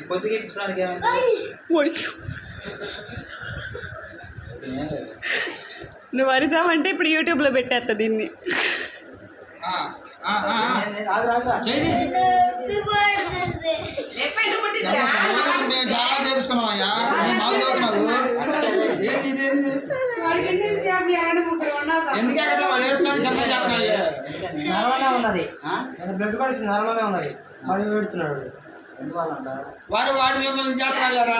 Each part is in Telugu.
కొద్దిగా ఇచ్చుకోవడానికి నువ్వు అరిసామంటే ఇప్పుడు యూట్యూబ్లో పెట్టేస్తా దీన్ని. నరలోనే ఉన్నది, బ్లడ్ కూడా నరలోనే ఉన్నది. వాడు ఏడుతున్నాడు. వాడు వాడు మిమ్మల్ని చేస్తున్నారా?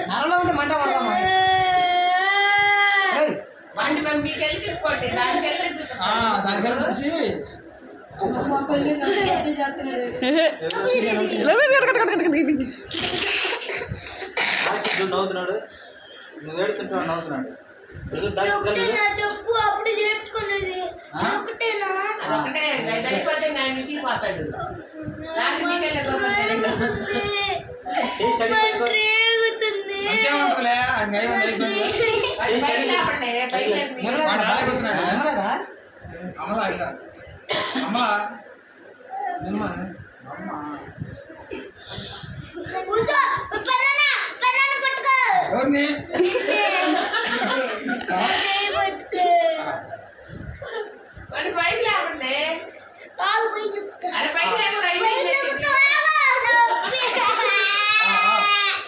నరలో ఉంటే మంట పడదామా? దానికెళ్ళి చూసి నవ్వుతున్నాడు, నువ్వు ఏడుతుంటావు నవ్వుతున్నాడు. చెప్పు అప్పుడు చేర్చుకున్నది ఎవరిని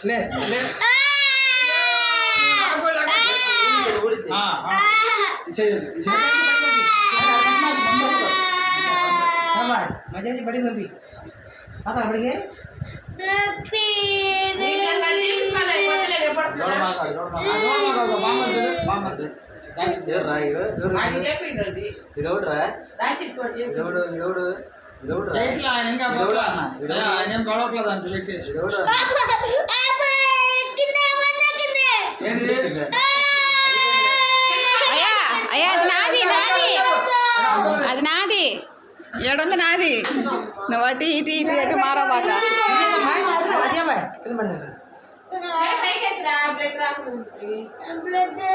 లే లే మజాచి బడికి పంపి అతను అప్పటికి ఆయన ఇంకా ఆయన ఏం పడవట్లేదు అని పెట్టి అయ్యా అది నాది అది నాది ఏడుంది నాది. నువ్వు అటు ఇటు ఇటు అటు మారబాక. అదే